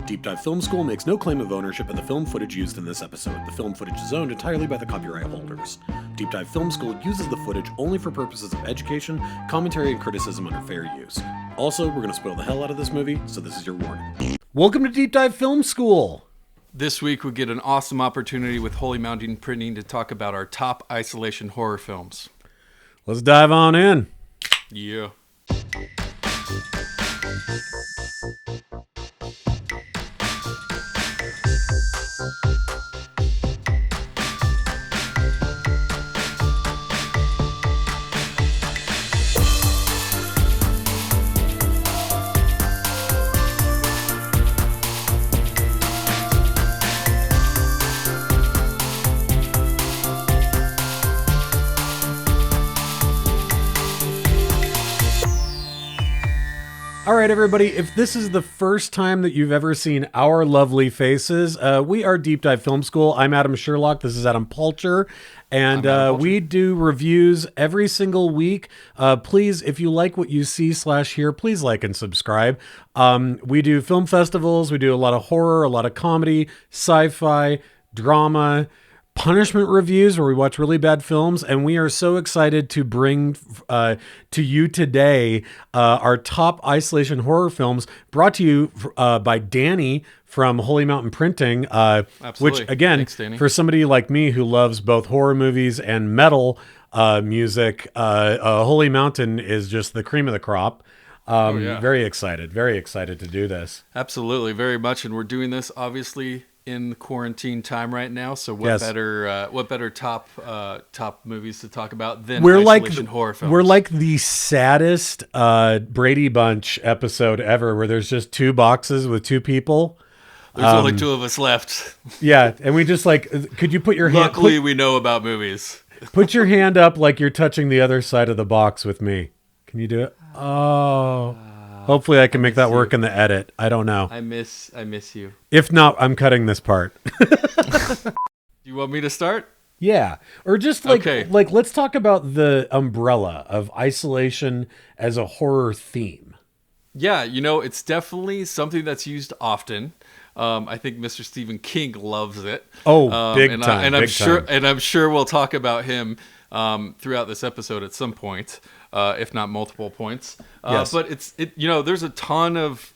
Deep Dive Film School makes no claim of ownership of the film footage used in this episode. The film footage is owned entirely by the copyright holders. Deep Dive Film School uses the footage only for purposes of education, commentary, and criticism under fair use. Also, we're going to spoil the hell out of this movie, so this is your warning. Welcome to Deep Dive Film School! This week we get an awesome opportunity with Holy Mountain Printing to talk about our top isolation horror films. Let's dive on in. Yeah. All right, everybody, if this is the first time that you've ever seen our lovely faces, we are Deep Dive Film School. I'm Adam Sherlock. This is Adam Pulcher. And we do reviews every single week. Please, if you like what you see /hear, please like and subscribe. We do film festivals. We do a lot of horror, a lot of comedy, sci-fi, drama, punishment reviews where we watch really bad films, and we are so excited to bring to you today our top isolation horror films, brought to you by Danny from Holy Mountain Printing. Which again, thanks, for somebody like me who loves both horror movies and metal music, Holy Mountain is just the cream of the crop. Very excited to do this. Absolutely, very much, and we're doing this obviously in quarantine time right now, so what better top movies to talk about than isolation horror films? We're like the saddest Brady Bunch episode ever, where there's just two boxes with two people. There's only two of us left. Yeah, and we just could you put your hand? Luckily, we know about movies. Put your hand up like you're touching the other side of the box with me. Can you do it? Oh. Hopefully I can make that work in the edit. I don't know. I miss you. If not, I'm cutting this part. You want me to start? Yeah. Or just let's talk about the umbrella of isolation as a horror theme. Yeah, it's definitely something that's used often. I think Mr. Stephen King loves it. Oh, big time. I'm sure we'll talk about him throughout this episode at some point. If not multiple points. Yes. But there's a ton of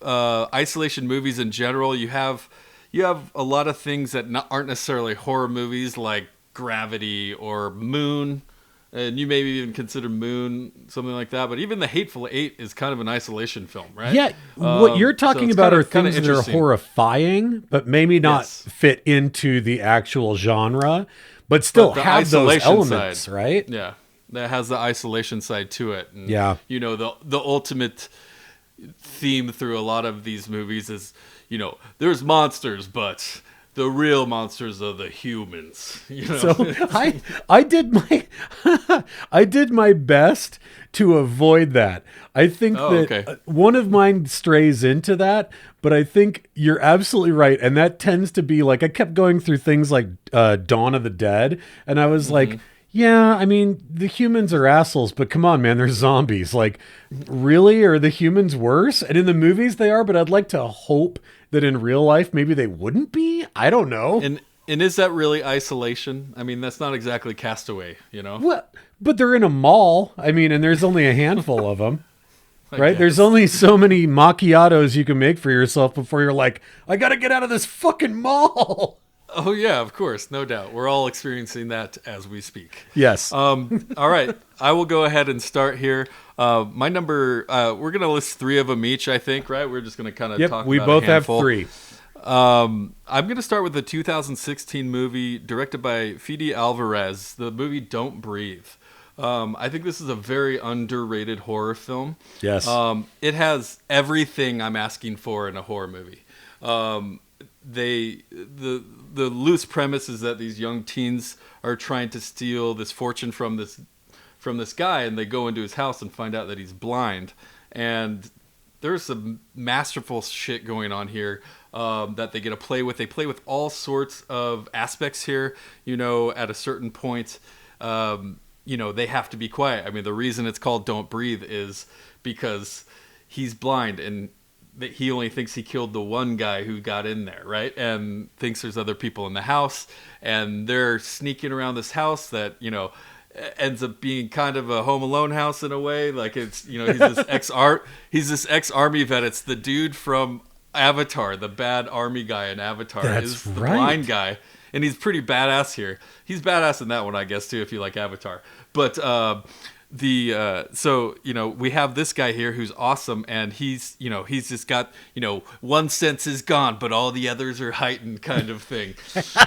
isolation movies in general. You have a lot of things that aren't necessarily horror movies, like Gravity or Moon, and you maybe even consider Moon something like that. But even The Hateful Eight is kind of an isolation film, right? Yeah. What you're talking about are things that are horrifying, but maybe not fit into the actual genre, but still have those elements, right? Yeah. That has the isolation side to it. And, the ultimate theme through a lot of these movies is, there's monsters, but the real monsters are the humans. So I did my I did my best to avoid that. I think one of mine strays into that, but I think you're absolutely right. And that tends to be I kept going through things like Dawn of the Dead, and I was like, yeah, I mean, the humans are assholes, but come on, man, they're zombies. Really? Are the humans worse? And in the movies they are, but I'd like to hope that in real life maybe they wouldn't be. I don't know. And is that really isolation? I mean, that's not exactly Castaway, What? But they're in a mall. I mean, and there's only a handful of them. Right? There's only so many macchiatos you can make for yourself before you're like, I got to get out of this fucking mall. Oh, yeah, of course. No doubt. We're all experiencing that as we speak. Yes. All right. I will go ahead and start here. My number, we're going to list three of them each, I think, right? We're just going to kind of talk about we both a handful. have three. I'm going to start with the 2016 movie directed by Fede Alvarez, the movie Don't Breathe. I think this is a very underrated horror film. Yes. It has everything I'm asking for in a horror movie. The loose premise is that these young teens are trying to steal this fortune from this guy, and they go into his house and find out that he's blind. And there's some masterful shit going on here that they get to play with. They play with all sorts of aspects here. At a certain point, they have to be quiet. I mean, the reason it's called Don't Breathe is because he's blind, and that he only thinks he killed the one guy who got in there, right? And thinks there's other people in the house, and they're sneaking around this house that, ends up being kind of a Home Alone house in a way. Like, it's, he's this ex-army vet. It's the dude from Avatar, the bad army guy in Avatar. That's is the right. blind guy. And he's pretty badass here. He's badass in that one, I guess, too, if you like Avatar. But so we have this guy here who's awesome, and he's just got one sense is gone, but all the others are heightened, kind of thing.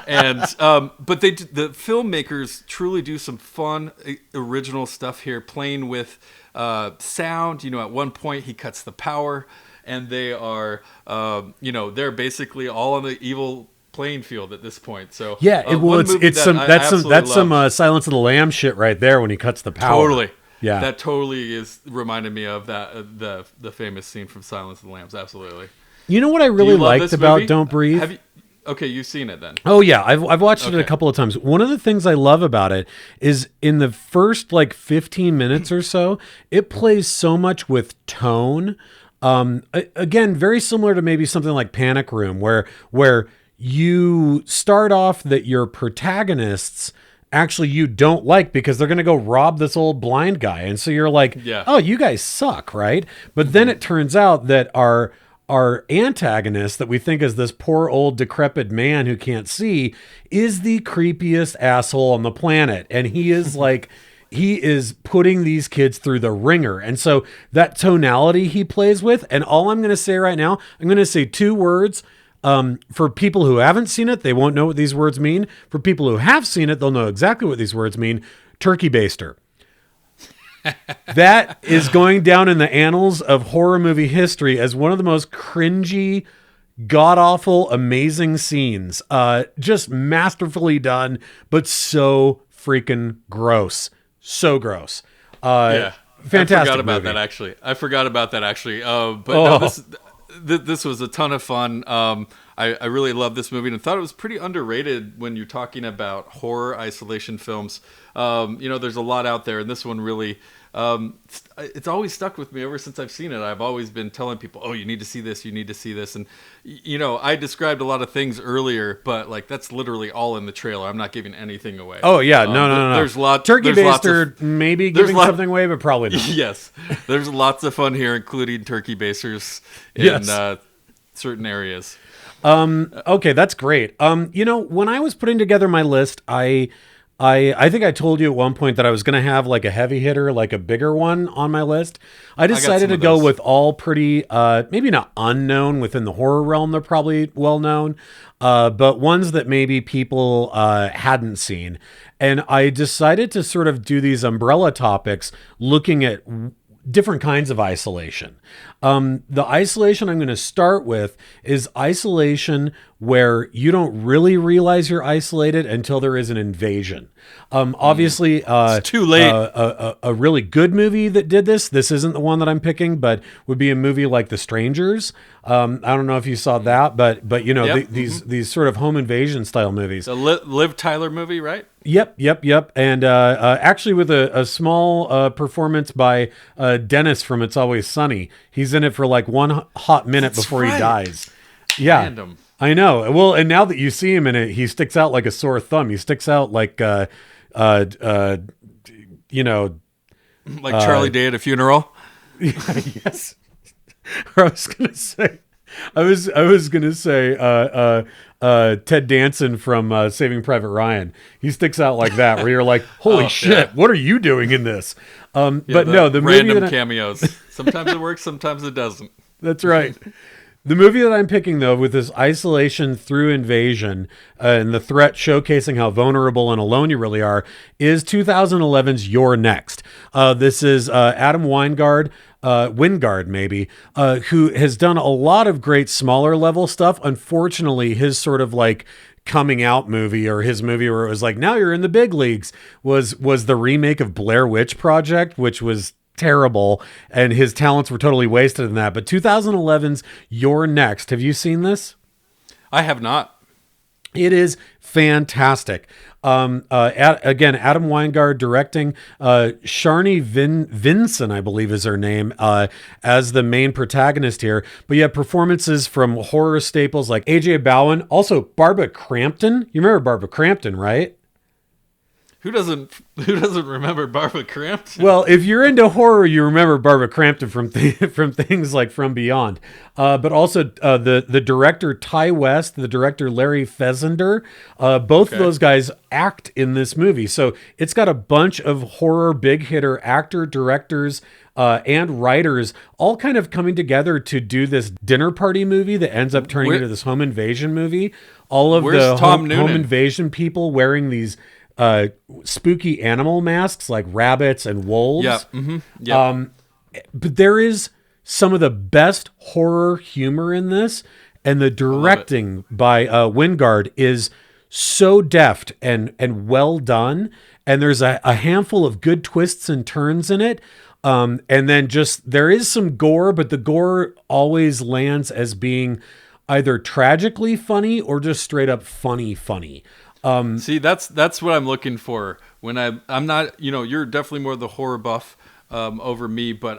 And but the filmmakers truly do some fun original stuff here, playing with sound. At one point he cuts the power, and they are they're basically all on the evil playing field at this point. So yeah, that's some Silence of the Lambs shit right there when he cuts the power. Totally. Yeah, that totally is reminded me of that the famous scene from Silence of the Lambs. Absolutely. You know what I really liked about Don't Breathe? Okay, you've seen it then. Oh yeah, I've watched it a couple of times. One of the things I love about it is in the first 15 minutes or so, it plays so much with tone. Again, very similar to maybe something like Panic Room, where you start off that your protagonists actually you don't like because they're going to go rob this old blind guy. And so you're like, oh, you guys suck, right? But then it turns out that our antagonist that we think is this poor old decrepit man who can't see is the creepiest asshole on the planet. And he is he is putting these kids through the ringer. And so that tonality he plays with, and all I'm going to say right now, I'm going to say two words. For people who haven't seen it, they won't know what these words mean. For people who have seen it, they'll know exactly what these words mean. Turkey baster. That is going down in the annals of horror movie history as one of the most cringy, god-awful, amazing scenes. Just masterfully done, but so freaking gross. So gross. Yeah. Fantastic I forgot about movie. that actually. No, this was a ton of fun. I really love this movie and thought it was pretty underrated when you're talking about horror isolation films. There's a lot out there, and this one really, it's always stuck with me ever since I've seen it. I've always been telling people, oh, you need to see this, you need to see this. And, I described a lot of things earlier, but that's literally all in the trailer. I'm not giving anything away. Oh, yeah. No. There's Turkey baster, maybe giving something away, but probably not. Yes. There's lots of fun here, including turkey basters in certain areas. Okay, that's great. When I was putting together my list, I think I told you at one point that I was going to have a heavy hitter, a bigger one on my list. I decided to go with all pretty, maybe not unknown within the horror realm. They're probably well known, but ones that maybe people hadn't seen. And I decided to sort of do these umbrella topics looking at different kinds of isolation. The isolation I'm going to start with is isolation where you don't really realize you're isolated until there is an invasion. Obviously, it's too late. A really good movie that did this isn't the one that I'm picking, but would be a movie like The Strangers. I don't know if you saw that, but these sort of home invasion style movies. The Liv Tyler movie, right? Yep. And actually with a small performance by Dennis from It's Always Sunny. He's in it for one hot minute before he dies. Yeah. Random. I know. Well, and now that you see him in it, he sticks out like a sore thumb. He sticks out like Charlie Day at a funeral. Yes. I was gonna say Ted Danson from Saving Private Ryan. He sticks out like that, where you're like, holy shit, yeah. What are you doing in this? But no, the random movie cameos. Sometimes it works, sometimes it doesn't. That's right. The movie that I'm picking, though, with this isolation through invasion and the threat showcasing how vulnerable and alone you really are, is 2011's You're Next. This is Adam Wingard, who has done a lot of great smaller level stuff. Unfortunately, his sort of coming out movie, or his movie where it was now you're in the big leagues, was the remake of Blair Witch Project, which was terrible, and his talents were totally wasted in that. But 2011's You're Next. Have you seen this? I have not. It is fantastic. Again, Adam Weingart directing, Sharni Vinson, I believe is her name, as the main protagonist here. But you have performances from horror staples like AJ Bowen, also Barbara Crampton. You remember Barbara Crampton, right? Who doesn't remember Barbara Crampton? Well, if you're into horror, you remember Barbara Crampton from from things like From Beyond, but also the director Ty West, the director Larry Fessenden. Both of those guys act in this movie, so it's got a bunch of horror big hitter actor, directors, and writers all kind of coming together to do this dinner party movie that ends up turning into this home invasion movie. All of the home invasion people wearing these spooky animal masks like rabbits and wolves. Yeah. Mm-hmm. Yeah. But there is some of the best horror humor in this, and the directing by Wingard is so deft and well done. And there's a handful of good twists and turns in it. And then just there is some gore, but the gore always lands as being either tragically funny or just straight up funny. See, that's what I'm looking for when I'm not, you're definitely more the horror buff over me, but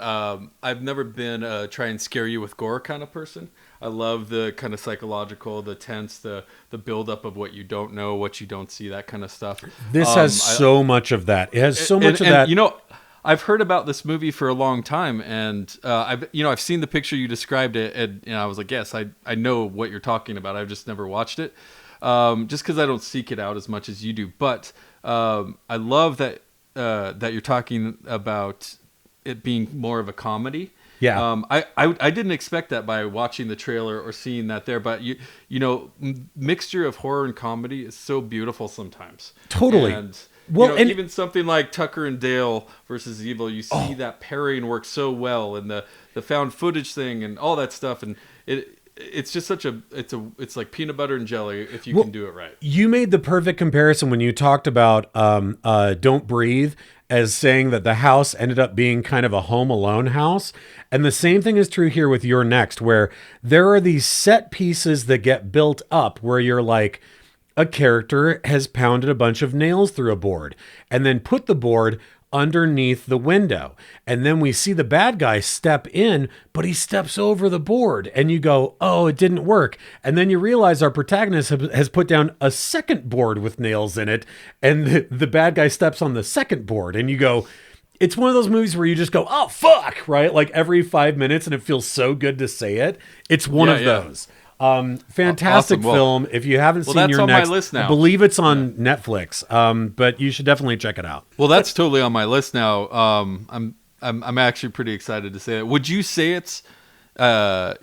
I've never been a try and scare you with gore kind of person. I love the kind of psychological, the tense, the build up of what you don't know, what you don't see, that kind of stuff. This has so much of that. It has so much of that. I've heard about this movie for a long time, and I've seen the picture you described it, and I was like, yes, I know what you're talking about. I've just never watched it. Just because I don't seek it out as much as you do. But I love that you're talking about it being more of a comedy. Yeah. I didn't expect that by watching the trailer or seeing that there, but mixture of horror and comedy is so beautiful sometimes. Totally. And even something like Tucker and Dale versus Evil, you see that pairing work so well, and the found footage thing and all that stuff, and it's just it's like peanut butter and jelly if you can do it right. You made the perfect comparison when you talked about Don't Breathe as saying that the house ended up being kind of a Home Alone house. And the same thing is true here with Your Next, where there are these set pieces that get built up where you're like, a character has pounded a bunch of nails through a board and then put the board underneath the window. And then we see the bad guy step in, but he steps over the board and you go, oh, it didn't work. And then you realize our protagonist has put down a second board with nails in it. And the bad guy steps on the second board and you go, it's one of those movies where you just go, oh, fuck, right? Like every 5 minutes, and it feels so good to say it. It's one of those. Fantastic awesome. Film. If you haven't seen Your Next, my list now. I believe it's on Netflix. But you should definitely check it out. Well, that's totally on my list now. I'm actually pretty excited to say it. Would you say it's, would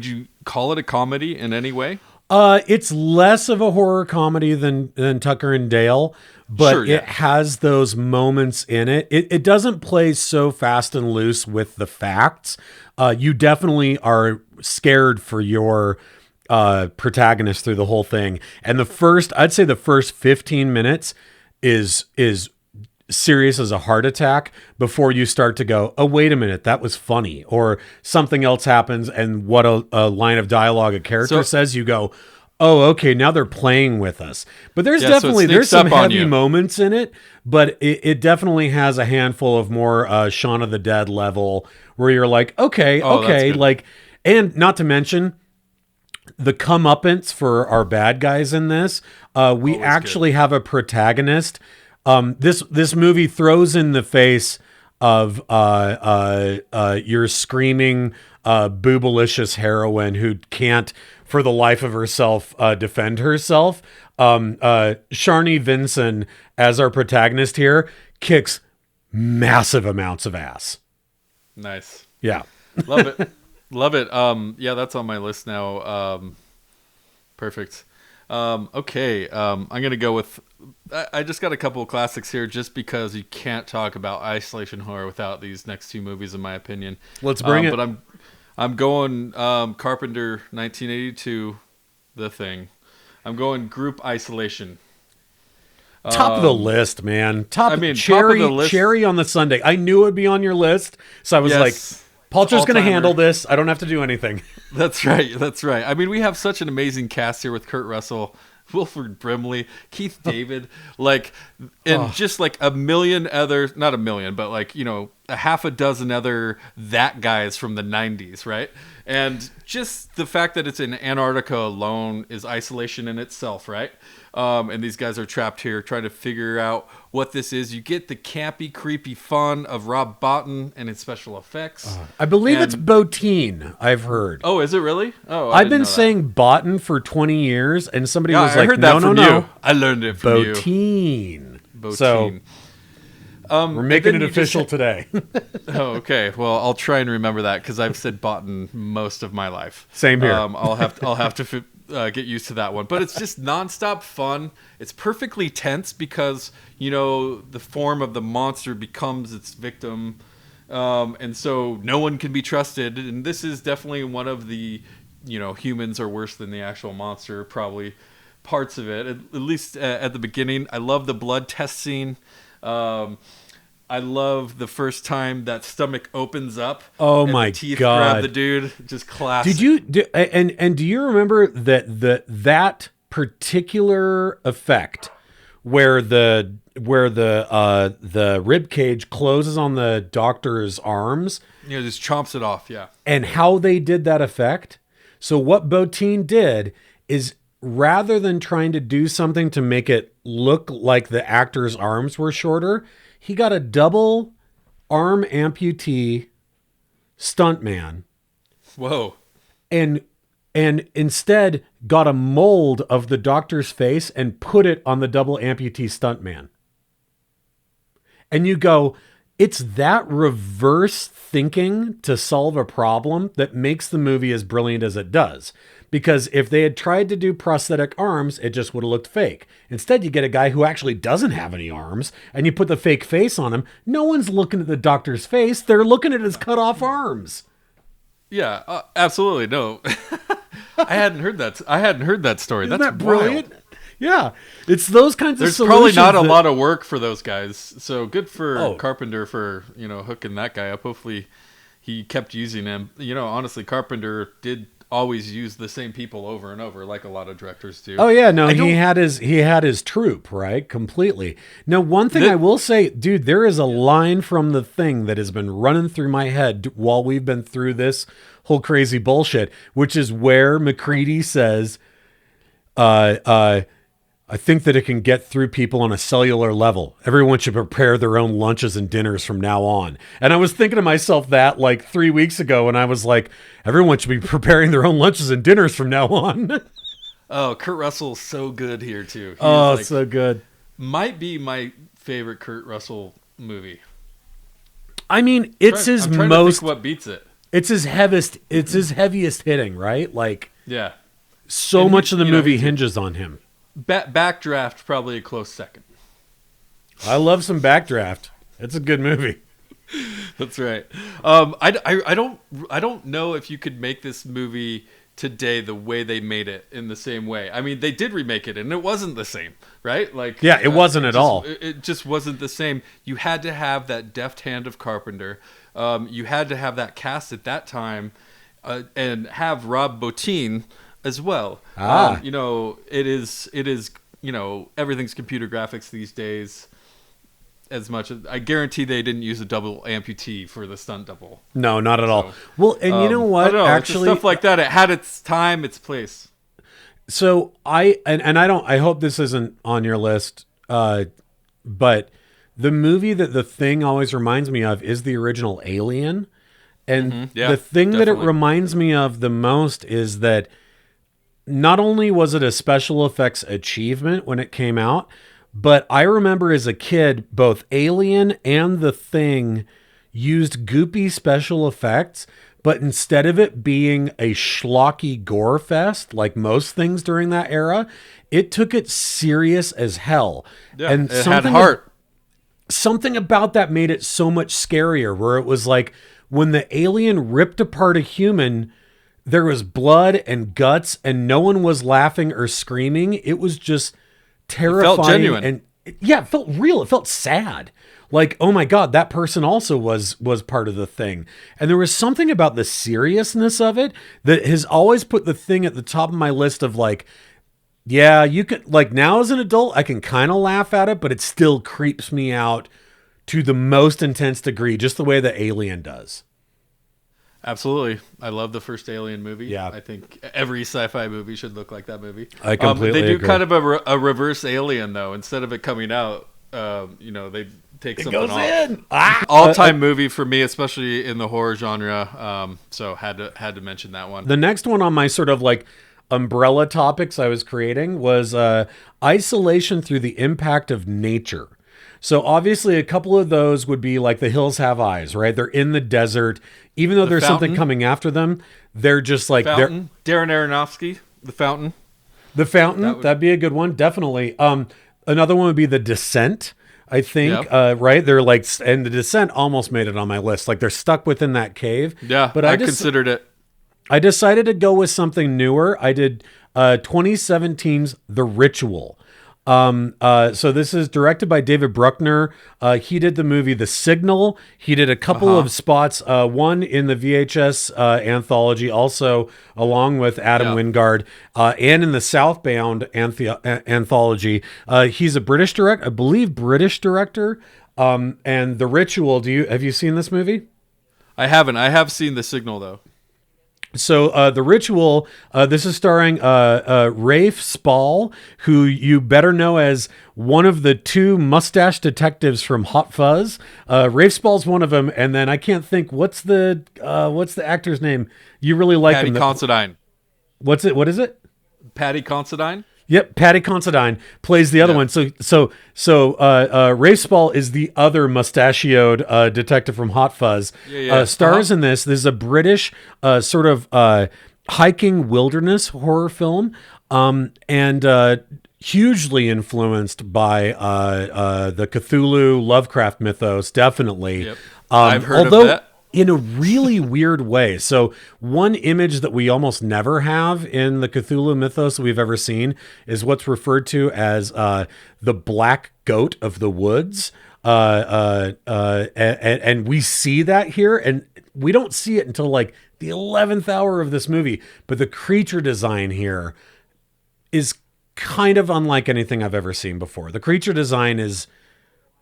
you call it a comedy in any way? It's less of a horror comedy than Tucker and Dale, but sure, it has those moments in it. It doesn't play so fast and loose with the facts. You definitely are scared for your protagonist through the whole thing. And I'd say the first 15 minutes is serious as a heart attack before you start to go, oh, wait a minute, that was funny. Or something else happens and what a line of dialogue a character says, you go, oh, okay, now they're playing with us. But there's there's some heavy moments in it, but it definitely has a handful of more Shaun of the Dead level where you're like, okay, like, and not to mention the comeuppance for our bad guys in this. We actually have a protagonist. This movie throws in the face of your screaming boobalicious heroine who can't for the life of herself defend herself. Sharni Vinson as our protagonist here kicks massive amounts of ass. Nice. Yeah. Love it. Love it. Yeah, that's on my list now. Perfect. Okay. I'm going to go with, I just got a couple of classics here just because you can't talk about isolation horror without these next two movies, in my opinion. Let's bring it. But I'm going Carpenter 1982, The Thing. I'm going Group Isolation. Top of the list, man. Top of the list. Cherry on the Sunday. I knew it would be on your list, so I was like, Pulcher's going to all-timer. handle this. I don't have to do anything. That's right. That's right. I mean, we have such an amazing cast here with Kurt Russell, Wilford Brimley, Keith David, and just like a million other, not a million, but like, a half a dozen other that guys from the 90s, right? And just the fact that it's in Antarctica alone is isolation in itself, right? And these guys are trapped here trying to figure out what this is. You get the campy, creepy fun of Rob Bottin and his special effects. I believe it's Bottin, I've heard. Oh, is it really? Oh, I've been saying Bottin for 20 years, and somebody was I like, heard that no. you. I learned it from you. Bottin. Bottin. So we're making it official today. Oh, okay. Well, I'll try and remember that because I've said Bottin most of my life. Same here. I'll have to get used to that one. But it's just nonstop fun. It's perfectly tense because the form of the monster becomes its victim, and so no one can be trusted. And this is definitely one of the humans are worse than the actual monster. Probably parts of it, at least at the beginning. I love the blood test scene. I love the first time that stomach opens up. Oh and my the teeth God. grab the dude. Just classic. Did you do you remember that particular effect where the rib cage closes on the doctor's arms? Just chomps it off. Yeah. And how they did that effect? So what Bottin did is, rather than trying to do something to make it look like the actor's arms were shorter, he got a double arm amputee stuntman. Whoa. And instead got a mold of the doctor's face and put it on the double amputee stuntman. And you go, it's that reverse thinking to solve a problem that makes the movie as brilliant as it does. Because if they had tried to do prosthetic arms, it just would have looked fake. Instead, you get a guy who actually doesn't have any arms, and you put the fake face on him. No one's looking at the doctor's face. They're looking at his cut off arms. Yeah, absolutely. No, I hadn't heard that. I hadn't heard that story. Isn't That's that brilliant? Wild. Yeah, it's those kinds There's of probably solutions. not a lot of work for those guys. So good for Oh. Carpenter for hooking that guy up. Hopefully, he kept using him. Honestly, Carpenter did always use the same people over and over, like a lot of directors do. Oh yeah, no, he had his troupe, right? Completely. Now, one thing I will say, dude, there is a line from The Thing that has been running through my head while we've been through this whole crazy bullshit, which is where McCready says, I think that it can get through people on a cellular level. Everyone should prepare their own lunches and dinners from now on. And I was thinking to myself that like 3 weeks ago, and I was like, everyone should be preparing their own lunches and dinners from now on. Oh, Kurt Russell's so good here too. So good. Might be my favorite Kurt Russell movie. I mean, it's his I'm trying to most. think what beats it? It's his heaviest. It's his heaviest hitting, right? Like, Yeah. so And much of the movie he's- hinges on him. Backdraft probably a close second. I love some Backdraft. It's a good movie. That's right. I don't know if you could make this movie today the way they made it in the same way. I mean, they did remake it, and it wasn't the same, right? Like, Yeah, it wasn't at all. It just wasn't the same. You had to have that deft hand of Carpenter. You had to have that cast at that time, and have Rob Bottin as well. It is everything's computer graphics these days. As much as I guarantee they didn't use a double amputee for the stunt double. No, not at all. Well, and you know what? I don't know, Actually, stuff like that. It had its time, its place. So I hope this isn't on your list, but the movie that The Thing always reminds me of is the original Alien. And Yeah, the thing that it definitely. reminds me of the most is that not only was it a special effects achievement when it came out, but I remember as a kid, both Alien and The Thing used goopy special effects, but instead of it being a schlocky gore fest, like most things during that era, it took it serious as hell. Yeah, and it had heart. Something about that made it so much scarier, where it was like when the alien ripped apart a human, there was blood and guts and no one was laughing or screaming. It was just terrifying. genuine. And Yeah, it felt real. It felt sad. Like, oh my God, that person also was part of the thing. And there was something about the seriousness of it that has always put the thing at the top of my list of like, yeah, you could like now as an adult, I can kind of laugh at it, but it still creeps me out to the most intense degree, just the way that Alien does. Absolutely. I love the first Alien movie. Yeah. I think every sci-fi movie should look like that movie. I completely They do agree. kind of a reverse Alien, though. Instead of it coming out, they take It something goes off. in. Ah! All-time movie for me, especially in the horror genre. So had to mention that one. The next one on my sort of like umbrella topics I was creating was isolation through the impact of nature. So obviously a couple of those would be like The Hills Have Eyes, right? They're in the desert. Even though there's something Fountain. coming after them, they're just like Fountain. Darren Aronofsky, The Fountain. The Fountain. That'd be a good one, definitely. Another one would be The Descent. I think, Yep. right? They're like, and The Descent almost made it on my list. Like they're stuck within that cave. Yeah, but I considered it. I decided to go with something newer. I did 2017's The Ritual. So this is directed by David Bruckner. He did the movie The Signal. He did a couple of spots, one in the VHS anthology, also along with Adam Wingard, and in the Southbound anthology. He's a British director, I believe British director. And The Ritual, have you seen this movie? I haven't. I have seen The Signal, though. So The Ritual, this is starring Rafe Spall, who you better know as one of the two mustache detectives from Hot Fuzz. Rafe Spall's one of them, and then I can't think what's the actor's name. You really like Patty him? Considine. What is it? Patty Considine. Yep, Patty Considine plays the other one. So Rafe Spall is the other mustachioed detective from Hot Fuzz. Stars in this. This is a British sort of hiking wilderness horror film, and hugely influenced by the Cthulhu Lovecraft mythos. Definitely, Yep. I've heard although of that. in a really weird way. So one image that we almost never have in the Cthulhu mythos that we've ever seen is what's referred to as the black goat of the woods. And we see that here, and we don't see it until like the 11th hour of this movie. But the creature design here is kind of unlike anything I've ever seen before. The creature design is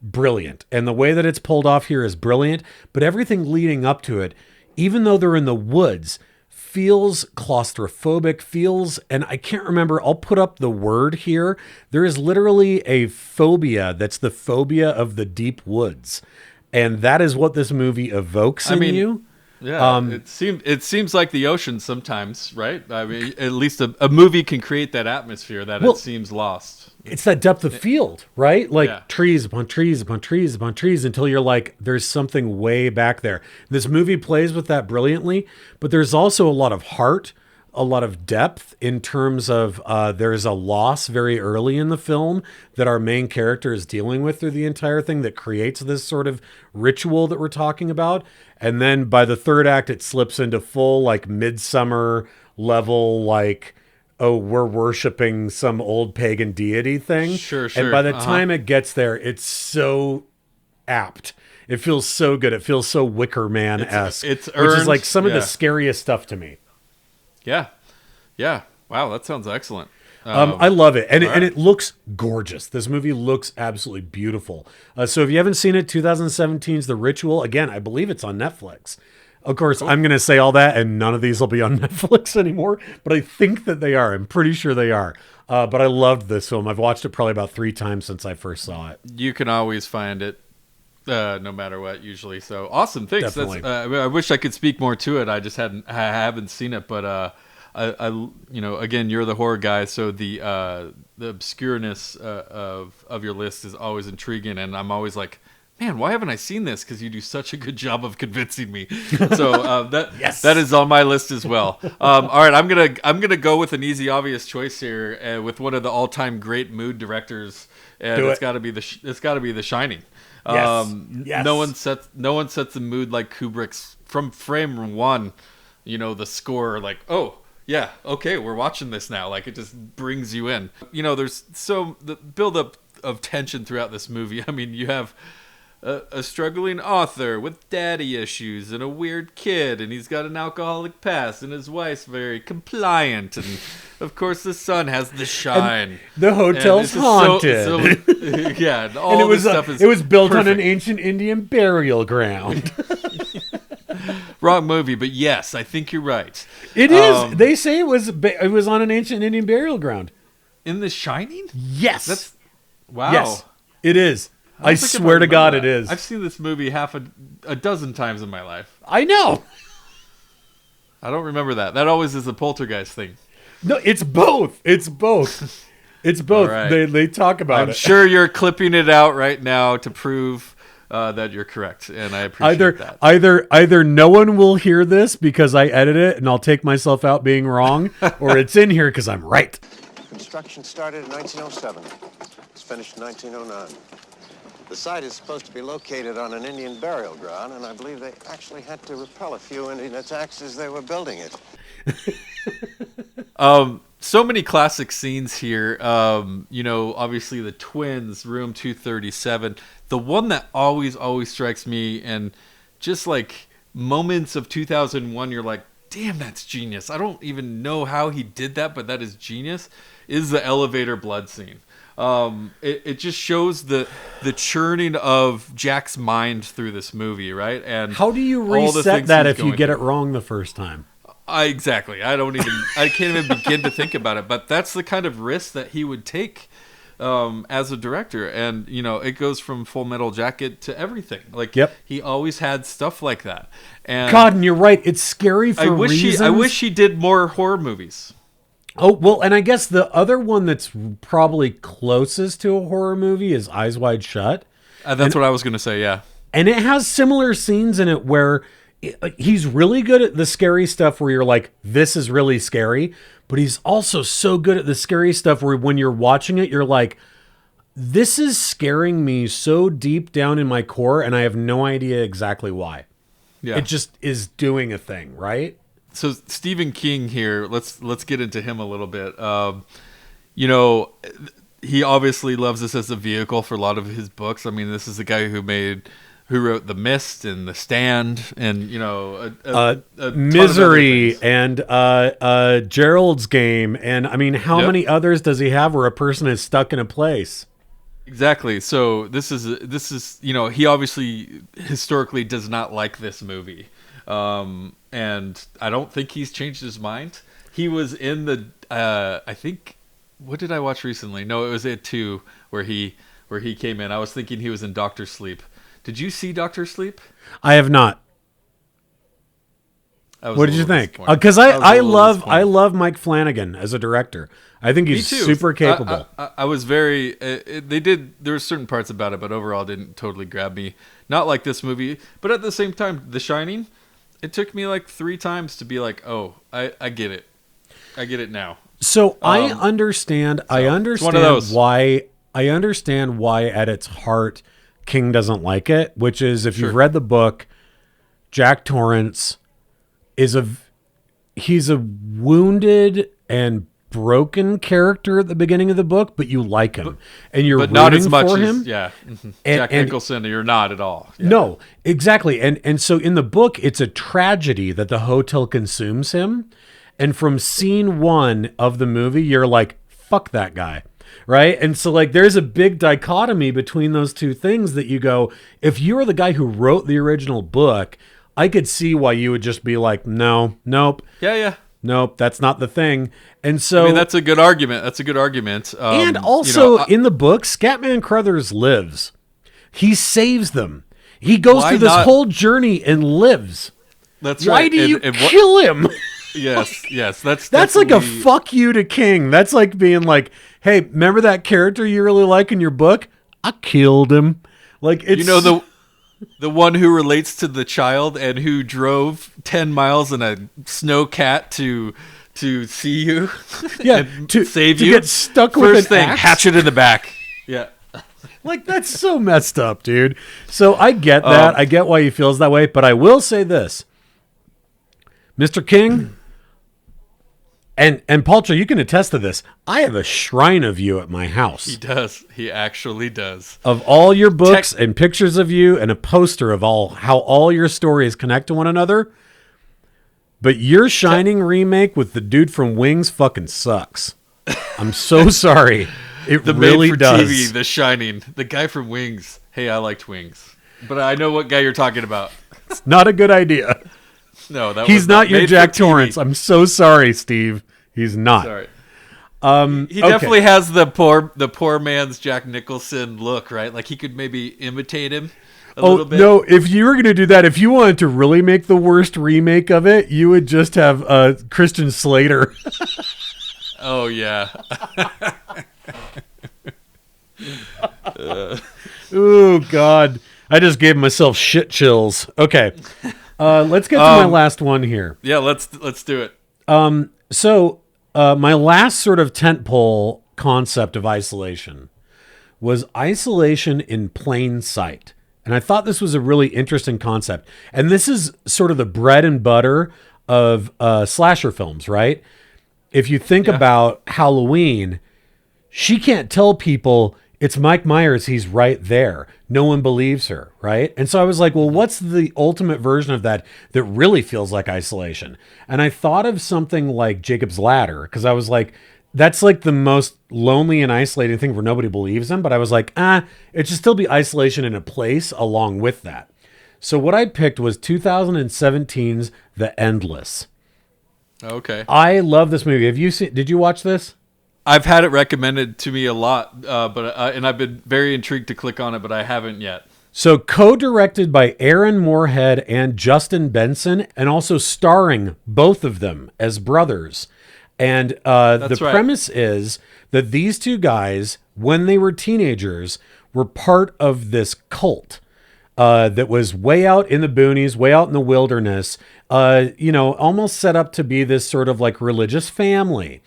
brilliant, and the way that it's pulled off here is brilliant, but everything leading up to it, even though they're in the woods, feels claustrophobic, and I can't remember, I'll put up the word here. There is literally a phobia that's the phobia of the deep woods, and that is what this movie evokes in you. Yeah, it seems like the ocean sometimes, right? I mean, at least a movie can create that atmosphere that it seems lost. It's that depth of field, right? Like trees upon trees upon trees upon trees until you're like, there's something way back there. This movie plays with that brilliantly, but there's also a lot of heart, a lot of depth in terms of there's a loss very early in the film that our main character is dealing with through the entire thing that creates this sort of ritual that we're talking about. And then by the third act, it slips into full like midsummer level, like, oh, we're worshiping some old pagan deity thing. Sure. And by the time it gets there, it's so apt. It feels so good. It feels so Wicker Man-esque. It's which earned, is like some of the scariest stuff to me. Yeah. Wow, that sounds excellent. I love it. And it looks gorgeous. This movie looks absolutely beautiful. So if you haven't seen it, 2017's The Ritual. Again, I believe it's on Netflix. Of course, I'm going to say all that, and none of these will be on Netflix anymore, but I think that they are. I'm pretty sure they are. But I loved this film. I've watched it probably about 3 times since I first saw it. You can always find it, no matter what, usually. So awesome, thanks. Definitely. I wish I could speak more to it. I haven't seen it, but again, you're the horror guy, so the obscureness of your list is always intriguing, and I'm always like, man, why haven't I seen this? Because you do such a good job of convincing me. So that is on my list as well. All right, I'm gonna go with an easy, obvious choice here with one of the all-time great mood directors, and it's got to be The Shining. Yes. No one sets a mood like Kubrick's from frame one. The score, like, oh yeah, okay, we're watching this now. Like, it just brings you in. There's the build up of tension throughout this movie. I mean, you have a struggling author with daddy issues and a weird kid, and he's got an alcoholic past, and his wife's very compliant, and of course the son has the shine. And the hotel's haunted. Yeah, and all this stuff is it was built perfect. on an ancient Indian burial ground. Wrong movie, but yes, I think you're right. It is. They say it was on an ancient Indian burial ground. In The Shining? Yes. Wow. Yes, it is. I swear to God, it is. I've seen this movie half a dozen times in my life. I know. I don't remember that. That always is a Poltergeist thing. No, it's both. It's both. It's both. Right. They talk about it. I'm sure you're clipping it out right now to prove that you're correct, and I appreciate that. Either no one will hear this because I edit it and I'll take myself out being wrong, or it's in here because I'm right. Construction started in 1907. It's finished in 1909. The site is supposed to be located on an Indian burial ground, and I believe they actually had to repel a few Indian attacks as they were building it. So many classic scenes here. Obviously the twins, room 237. The one that always strikes me, and just like moments of 2001, you're like, damn, that's genius. I don't even know how he did that, but that is genius, is the elevator blood scene. It just shows the churning of Jack's mind through this movie, right? And how do you reset that if you get it wrong the first time? Exactly. I can't even begin to think about it. But that's the kind of risk that he would take as a director. And, it goes from Full Metal Jacket to everything. Like, yep. He always had stuff like that. And God, and you're right. It's scary for reasons. I wish he did more horror movies. Oh, well, and I guess the other one that's probably closest to a horror movie is Eyes Wide Shut. That's what I was going to say, yeah. And it has similar scenes in it where he's really good at the scary stuff where you're like, this is really scary. But he's also so good at the scary stuff where when you're watching it, you're like, this is scaring me so deep down in my core, and I have no idea exactly why. Yeah. It just is doing a thing, right? So Stephen King here, let's get into him a little bit. He obviously loves this as a vehicle for a lot of his books. I mean, this is the guy who wrote The Mist and The Stand, and a Misery and Gerald's Game, and I mean, how many others does he have where a person is stuck in a place? Exactly. So this is he obviously historically does not like this movie. And I don't think he's changed his mind. He was in the, I think, what did I watch recently? No, it was It 2 where he came in. I was thinking he was in Doctor Sleep. Did you see Doctor Sleep? I have not. What did you think? Because I love Mike Flanagan as a director. I think he's super capable. I was very. There were certain parts about it, but overall didn't totally grab me. Not like this movie, but at the same time, The Shining. It took me like 3 times to be like, oh, I get it. I get it now. So I understand. I understand why. I understand why at its heart King doesn't like it. Which is, if you've read the book, Jack Torrance he's a wounded and broken character at the beginning of the book, but you like him and you're rooting not as much for as him. Jack Nicholson, you're not at all. Yeah. No, exactly. And so in the book, it's a tragedy that the hotel consumes him. And from scene 1 of the movie, you're like, fuck that guy. Right. And so like, there's a big dichotomy between those two things that you go, if you're the guy who wrote the original book, I could see why you would just be like, nope. Yeah. Nope, that's not the thing. And so, I mean, that's a good argument. And also in the book, Scatman Crothers lives. He saves them. He goes through this whole journey and lives. That's why right. do you kill him? Yes. That's like a fuck you to King. That's like being like, hey, remember that character you really like in your book? I killed him. Like, it's the one who relates to the child and who drove 10 miles in a snow cat to see you. Yeah, to save you. Get stuck with First an thing, axe. hatchet in the back. Yeah. Like, that's so messed up, dude. So I get that. I get why he feels that way. But I will say this. Mr. King, And Paltra, you can attest to this. I have a shrine of you at my house. He does. He actually does. Of all your books and pictures of you and a poster of how all your stories connect to one another. But your Shining remake with the dude from Wings fucking sucks. I'm so sorry. It The really does. made-for-TV, The Shining. The guy from Wings. Hey, I liked Wings. But I know what guy you're talking about. It's not a good idea. No, He's not your Jack Torrance. I'm so sorry, Steve. He's not. Sorry. He definitely has the poor man's Jack Nicholson look, right? Like he could maybe imitate him a little bit. No, if you were going to do that, if you wanted to really make the worst remake of it, you would just have Christian Slater. Oh, yeah. Oh, God. I just gave myself shit chills. Okay. Let's get to my last one here. Yeah, let's do it. So my last sort of tentpole concept of isolation was isolation in plain sight. And I thought this was a really interesting concept. And this is sort of the bread and butter of slasher films, right? If you think about Halloween, she can't tell people it's Mike Myers. He's right there. No one believes her, right? And so I was like, well, what's the ultimate version of that really feels like isolation? And I thought of something like Jacob's Ladder, because I was like, that's like the most lonely and isolating thing where nobody believes him. But I was like, it should still be isolation in a place along with that. So what I picked was 2017's The Endless. Okay. I love this movie. Did you watch this? I've had it recommended to me a lot, and I've been very intrigued to click on it, but I haven't yet. So co-directed by Aaron Moorhead and Justin Benson, and also starring both of them as brothers. And the premise is that these two guys, when they were teenagers, were part of this cult that was way out in the boonies, way out in the wilderness, almost set up to be this sort of like religious family.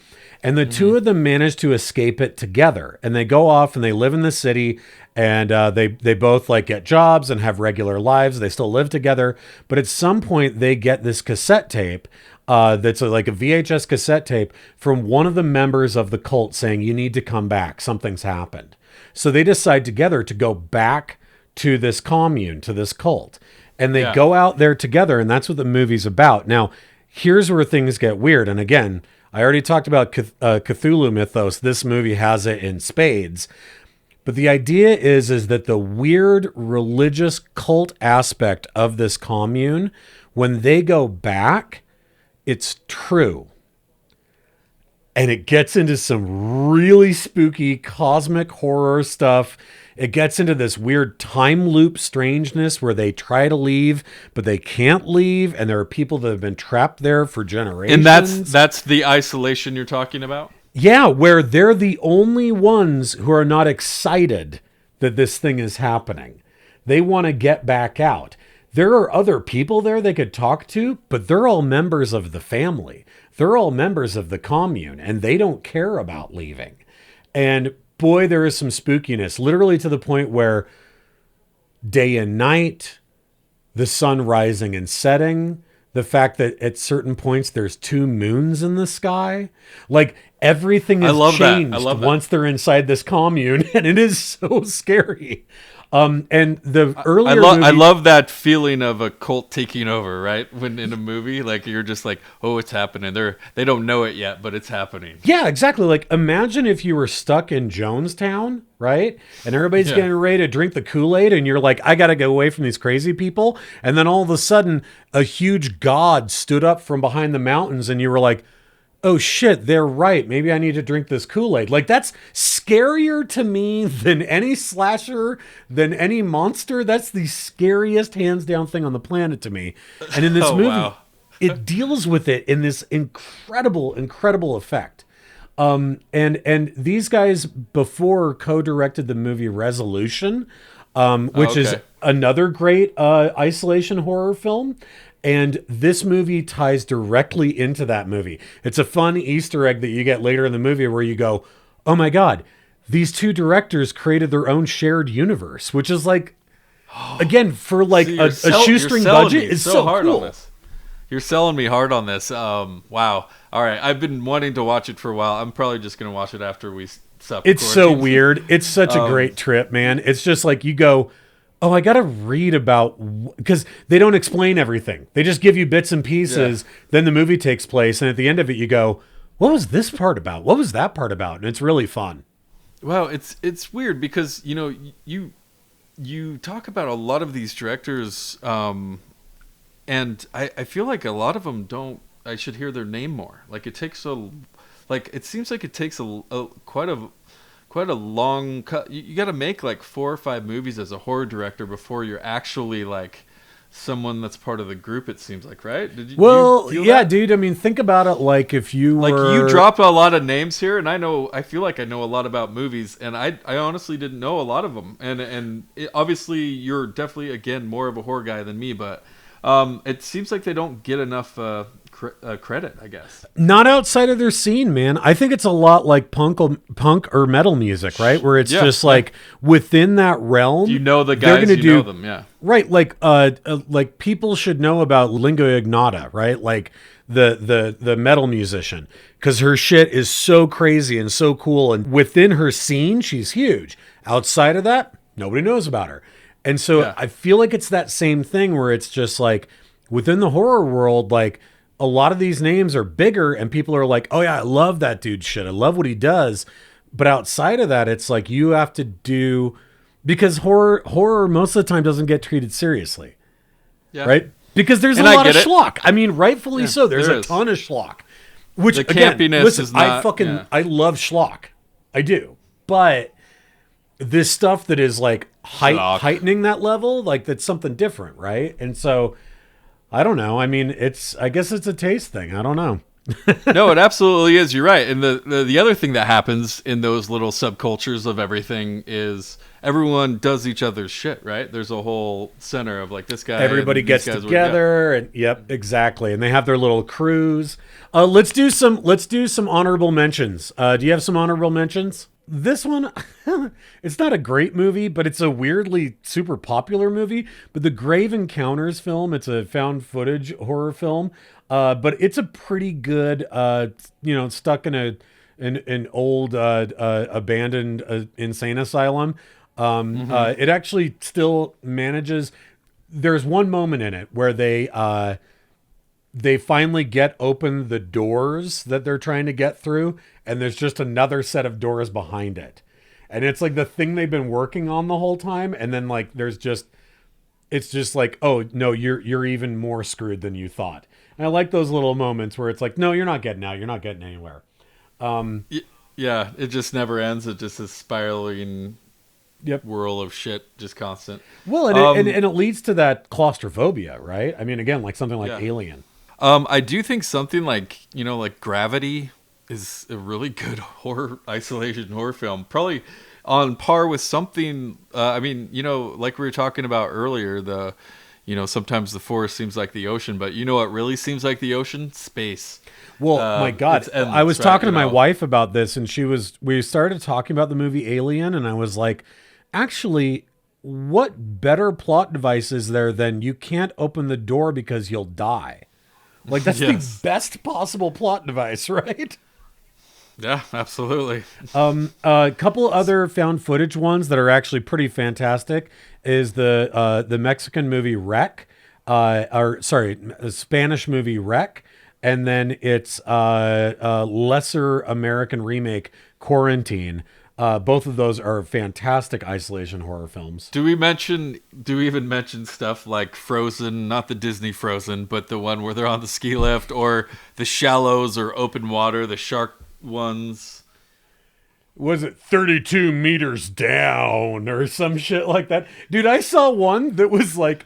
And the two of them managed to escape it together. And they go off and they live in the city, and they both like get jobs and have regular lives. They still live together. But at some point they get this cassette tape that's like a VHS cassette tape from one of the members of the cult saying, you need to come back. Something's happened. So they decide together to go back to this commune, to this cult. And they go out there together, and that's what the movie's about. Now, here's where things get weird. And again, I already talked about Cthulhu mythos. This movie has it in spades. But the idea is that the weird religious cult aspect of this commune, when they go back, it's true. And it gets into some really spooky cosmic horror stuff. It gets into this weird time loop strangeness where they try to leave, but they can't leave. And there are people that have been trapped there for generations. And that's the isolation you're talking about? Yeah, where they're the only ones who are not excited that this thing is happening. They want to get back out. There are other people there they could talk to, but they're all members of the family. They're all members of the commune, and they don't care about leaving. And boy, there is some spookiness, literally to the point where day and night, the sun rising and setting, the fact that at certain points there's two moons in the sky. Like everything has changed once they're inside this commune, and it is so scary. And the earlier I love that feeling of a cult taking over, right? When in a movie, like you're just like, oh, it's happening. They don't know it yet, but it's happening. Yeah, exactly. Like imagine if you were stuck in Jonestown, right? And everybody's getting ready to drink the Kool-Aid, and you're like, I got to go away from these crazy people. And then all of a sudden, a huge god stood up from behind the mountains, and you were like, oh shit, they're right. Maybe I need to drink this Kool-Aid. Like that's scarier to me than any slasher, than any monster. That's the scariest hands down thing on the planet to me. And in this movie, it deals with it in this incredible effect. And these guys before co-directed the movie Resolution, which is another great isolation horror film. And this movie ties directly into that movie. It's a fun Easter egg that you get later in the movie where you go, oh my God, these two directors created their own shared universe, which is like, again, for like a shoestring budget, it's so hard cool. On this. You're selling me hard on this. Wow. All right. I've been wanting to watch it for a while. I'm probably just going to watch it after we stop It's so recording. weird. It's such a great trip, man. It's just like you go, oh, I got to read about, because they don't explain everything. They just give you bits and pieces. Yeah. Then the movie takes place. And at the end of it, you go, what was this part about? What was that part about? And it's really fun. Well, it's weird because, you know, you talk about a lot of these directors, and I feel like a lot of them don't. I should hear their name more. Like it takes it seems like it takes quite a long cut. You got to make like 4 or 5 movies as a horror director before you're actually like someone that's part of the group. It seems like, right? Did you? Well, you feel yeah, that? dude. I mean, think about it. Like if you like were... you drop a lot of names here, and I feel like I know a lot about movies, and I honestly didn't know a lot of them. And obviously, you're definitely again more of a horror guy than me, but. It seems like they don't get enough credit, I guess. Not outside of their scene, man. I think it's a lot like punk or metal music, right? Where it's just like within that realm. You know the guys, know them, yeah. Right, like people should know about Lingua Ignota, right? Like the metal musician, because her shit is so crazy and so cool, and within her scene, she's huge. Outside of that, nobody knows about her. And so I feel like it's that same thing where it's just like within the horror world, like a lot of these names are bigger and people are like, oh yeah, I love that dude's shit. I love what he does. But outside of that, it's like you have to do, because horror most of the time doesn't get treated seriously. Yeah. Right? Because there's a lot of schlock. I mean, rightfully so. There's a ton of schlock. Which the again, campiness listen, is not, I love schlock. I do. But this stuff that is like heightening that level, like that's something different, right? And so I don't know. I mean, I guess it's a taste thing. I don't know. No, it absolutely is. You're right. And the other thing that happens in those little subcultures of everything is everyone does each other's shit, right? There's a whole center of like this guy. Everybody gets together, and yep, exactly. And they have their little crews. Let's do some honorable mentions. Do you have some honorable mentions? This one, it's not a great movie, but it's a weirdly super popular movie. But the Grave Encounters film, it's a found footage horror film. But it's a pretty good, stuck in an old abandoned insane asylum. It actually still manages. There's one moment in it where they finally get open the doors that they're trying to get through, and there's just another set of doors behind it. And it's like the thing they've been working on the whole time, and then like it's just like, oh no, you're even more screwed than you thought. And I like those little moments where it's like, no, you're not getting out, you're not getting anywhere. Yeah, it just never ends. It just is spiraling whirl of shit, just constant. Well, and it leads to that claustrophobia, right? I mean, again, like something like Alien. I do think something like Gravity is a really good isolation horror film. Probably on par with something. Like we were talking about earlier, sometimes the forest seems like the ocean, but you know what really seems like the ocean? Space. Well, my God, endless, I was talking to my wife about this, and we started talking about the movie Alien, and I was like, actually, what better plot device is there than you can't open the door because you'll die? Like, that's the best possible plot device, right? Yeah, absolutely. A couple other found footage ones that are actually pretty fantastic is the Mexican movie Wreck, the Spanish movie Wreck, and then it's a lesser American remake, Quarantine. Both of those are fantastic isolation horror films. Do we even mention stuff like Frozen, not the Disney Frozen, but the one where they're on the ski lift, or The Shallows, or Open Water, the shark ones? Was it 32 meters down or some shit like that? Dude, I saw one that was like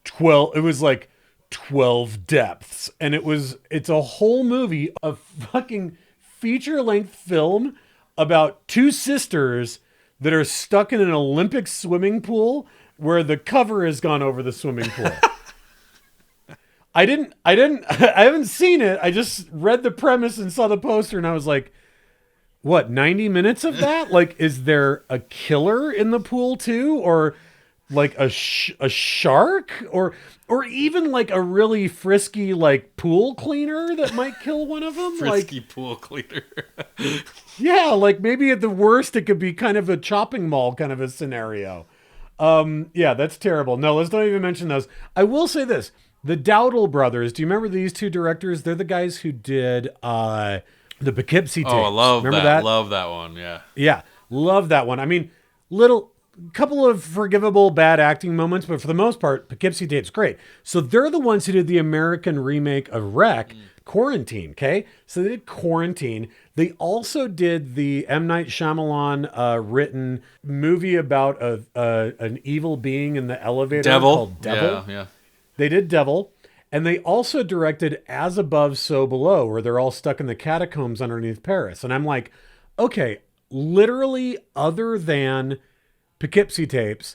12. It was like 12 depths. And it's a whole movie, a fucking feature-length film about two sisters that are stuck in an Olympic swimming pool where the cover has gone over the swimming pool. I haven't seen it. I just read the premise and saw the poster, and I was like, what, 90 minutes of that? Like, is there a killer in the pool too? Or like a shark, or even like a really frisky like pool cleaner that might kill one of them. Frisky pool cleaner. Yeah, like maybe at the worst it could be kind of a chopping mall kind of a scenario. Yeah, that's terrible. No, let's don't even mention those. I will say this. The Dowdle brothers, do you remember these two directors? They're the guys who did the Poughkeepsie tapes. Oh, I love remember that. Love that one, yeah. Yeah, love that one. I mean, couple of forgivable bad acting moments, but for the most part, Poughkeepsie tapes great. So they're the ones who did the American remake of Wreck, Quarantine, okay? So they did Quarantine. They also did the M. Night Shyamalan written movie about an evil being in the elevator called Devil. Yeah. They did Devil. And they also directed As Above, So Below, where they're all stuck in the catacombs underneath Paris. And I'm like, okay, literally other than Poughkeepsie tapes,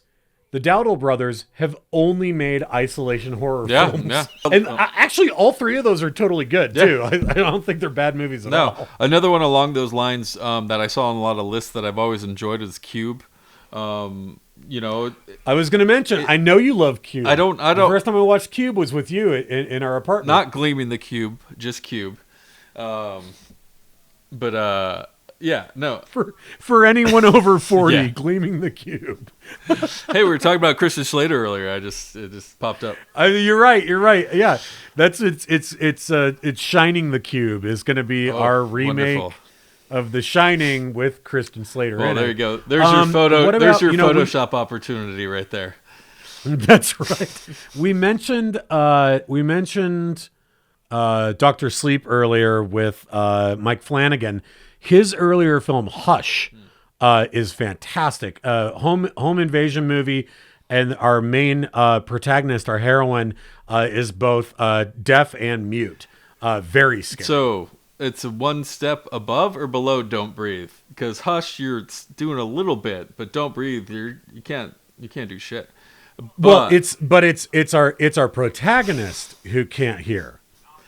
the Dowdle brothers have only made isolation horror films. Yeah. And actually, all three of those are totally good, too. I don't think they're bad movies at all. Another one along those lines that I saw on a lot of lists that I've always enjoyed is Cube. You know, I was going to mention, I know you love Cube. I don't. The first time I watched Cube was with you in our apartment. Not Gleaming the Cube, just Cube. Yeah, no. For anyone over 40, Yeah. Gleaming the Cube. Hey, we were talking about Christian Slater earlier. It just popped up. You're right. Yeah, that's it's Shining the Cube is going to be our remake wonderful. of The Shining with Kristen Slater. Well, in there it. you go. There's your photo. what There's about, your you know, Photoshop opportunity right there. That's right. We mentioned Dr. Sleep earlier with Mike Flanagan. His earlier film Hush is fantastic. Home invasion movie, and our main protagonist, our heroine, is both deaf and mute. Very scary. So it's one step above or below Don't Breathe, because Hush you're doing a little bit, but Don't Breathe you can't do shit. Well, it's our protagonist who can't hear,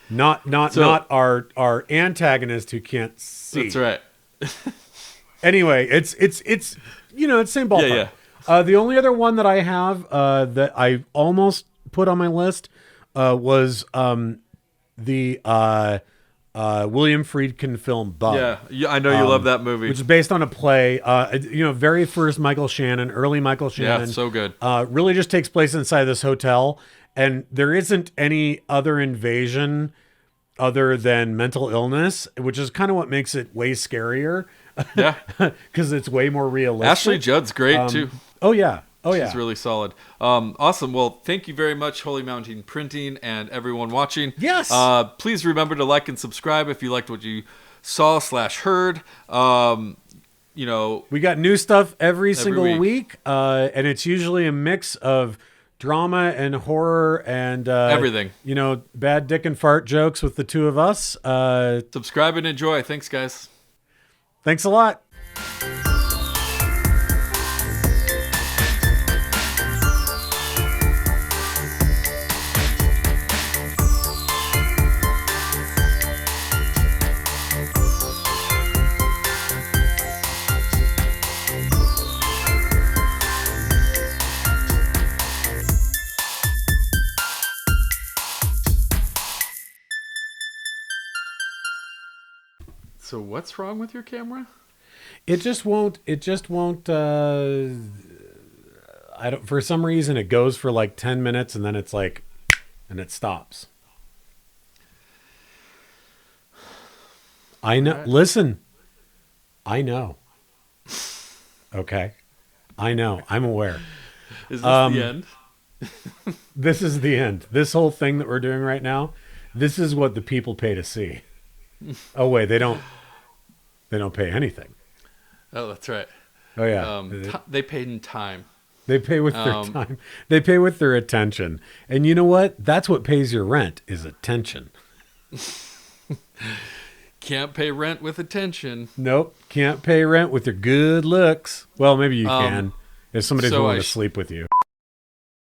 not our antagonist who can't see. That's right. Anyway, it's it's same ballpark. Yeah. The only other one that I have that I almost put on my list was the William Friedkin film Bug. Yeah, I know you love that movie. Which is based on a play. Very first early Michael Shannon. Yeah, so good. Really just takes place inside this hotel, and there isn't any other invasion other than mental illness, which is kind of what makes it way scarier. Yeah. Because it's way more realistic. Ashley Judd's great too. Oh yeah. She's really solid. Awesome. Well, thank you very much, Holy Mountain Printing, and everyone watching. Yes. Please remember to like and subscribe if you liked what you saw/heard. We got new stuff every single week, and it's usually a mix of drama and horror and everything. Bad dick and fart jokes with the two of us. Subscribe and enjoy. Thanks, guys. Thanks a lot. So what's wrong with your camera? It just won't. For some reason it goes for like 10 minutes and then it's like, and it stops. I know. Right. Listen, I know. Okay. I know. I'm aware. Is this the end? This is the end. This whole thing that we're doing right now, this is what the people pay to see. Oh wait, they don't pay anything. Oh, that's right. Oh yeah. They paid in time. They pay with their time. They pay with their attention. And you know what? That's what pays your rent is attention. Can't pay rent with attention. Nope. Can't pay rent with your good looks. Well, maybe you can. If somebody's willing to sleep with you.